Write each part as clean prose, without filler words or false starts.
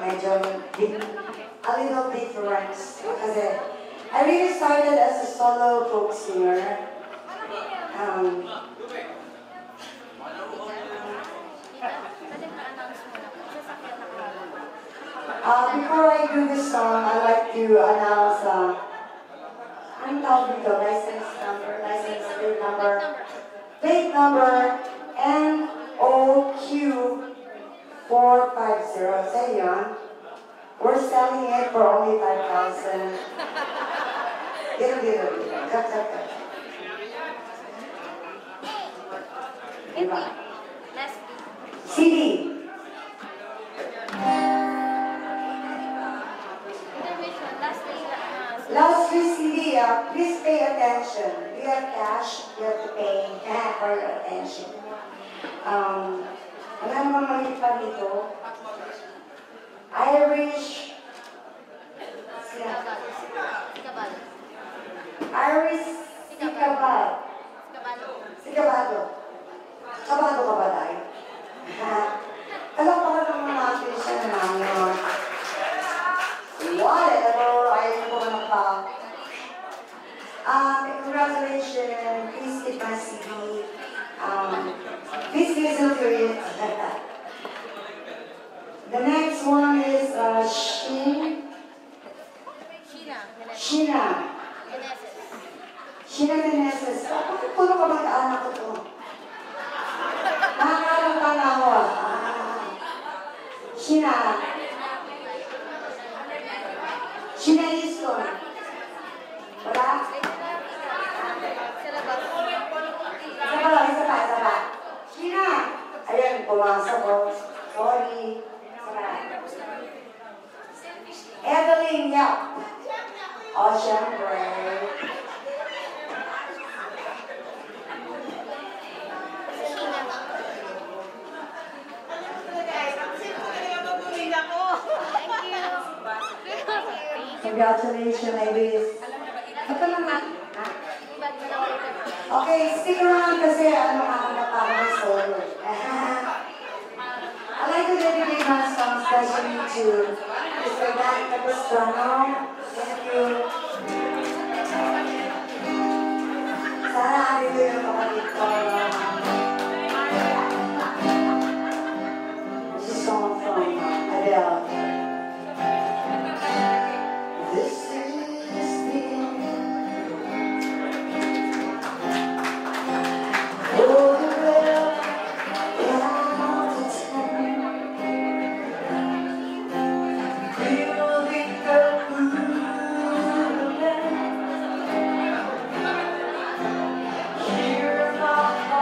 medyo a little difference. Kasi I really started as a solo folk singer. Before I do this song, I'd like to announce I'm tawag dito, license plate number NOQ450. Sa yun, we're selling it for only 5,000. Dito. Diba? CD. Last CD, please pay attention. You have cash, you have to pay for your attention. Wala naman maliit pa dito. Irish. Sikabado. Kabado ka ba tayo? Alam pa ka ng mga artista na namin. Whatever, ayaw ko na pa. Congratulations, please take my CD. Please listen to it. The next one is Sheena Meneses. Bakit puro ka mag-anak ko to? Nakakalang ka na ako. Sheena Easton. Wala? Isa pa. Sheena! Ayan, pumasok ko. Sorry. Evelyn, yeah. O, syempre. Congratulations, ladies. Ito naman. Okay, stick around kasi ako napakang solo. I'd like to dedicate my song especially to Mr. Dan Capistrano. Thank you. Sana andito yung kapatid ko. This is a song from Adele. Hear my heart.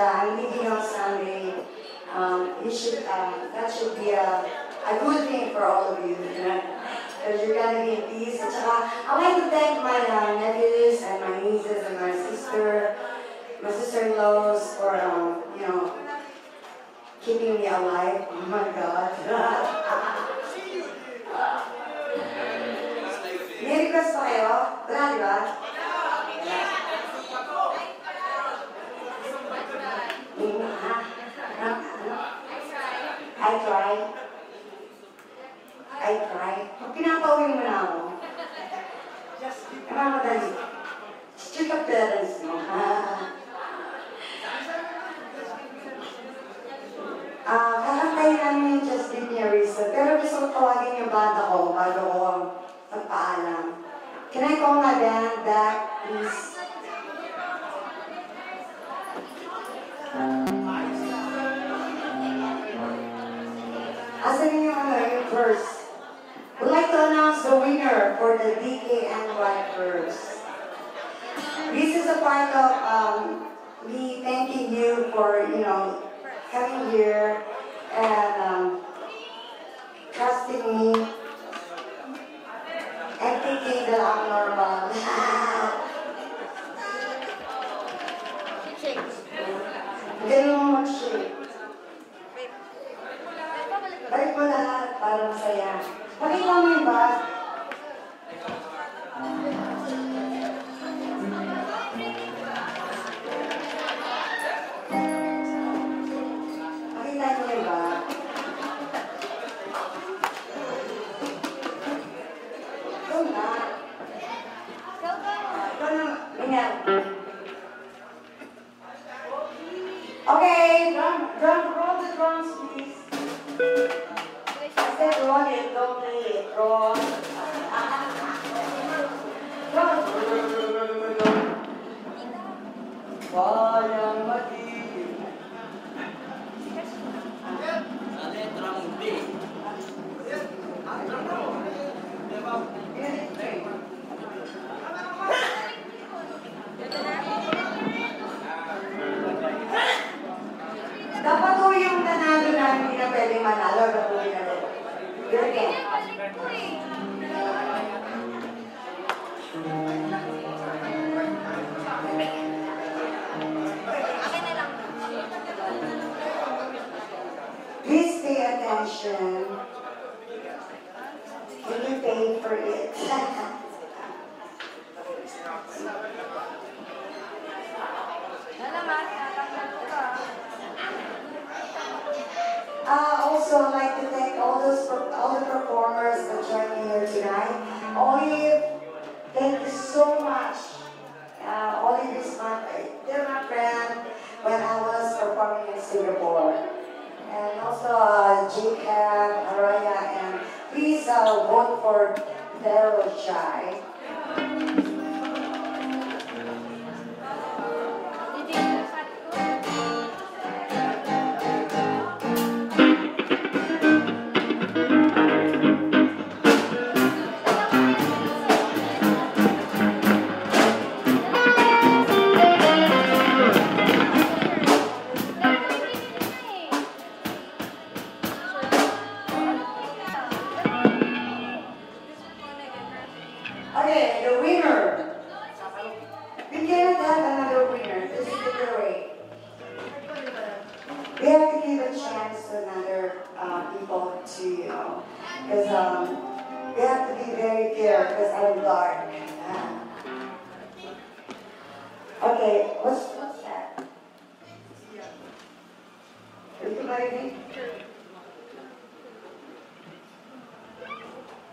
I'm leaving on Sunday. That should be a good thing for all of you, because you're gonna be in peace. At saka, I like to thank my nephews and my nieces and my sister-in-laws for, keeping me alive. Oh my God. May request pa kayo? Wala, di ba? I try. Pinapauwi mo na ako. Madali. Strict appearance mo. Kakantayin namin yung Just Give Me a Reason. Pero gusto ko tawagin yung banda ko bago ko magpaalam. Can I call my band back, please? Asan yung verse? We'd like to announce the winner for the DKNY verse. This is a part of me thanking you for, coming here and trusting me and thinking that I'm normal. Ganun mo mag-shake. Balik mo lahat para masaya. Pakita mo yung bag. Pakita mo yung bag. Ikaw na. Ikaw na. Ingat. Okay, roll the drums, please. I said roll it, don't play it. Roll. Bayang magiging. Dapat po yung nanalo na hindi na pwedeng manalo, gagawin na rin. You're again. Please pay attention. Can you pay for it? Also, I'd like to thank all the performers that joined me here tonight. Olive, thank you so much. Olive is they're my friend when I was performing in Singapore. And also Jacob, Araya, and please vote for Daryl Shai. Okay, the winner. We cannot have another winner. This is the giveaway. We have to give a chance to another people to, because we have to be very fair because I'm dark. Okay, what's that?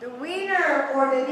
The winner for the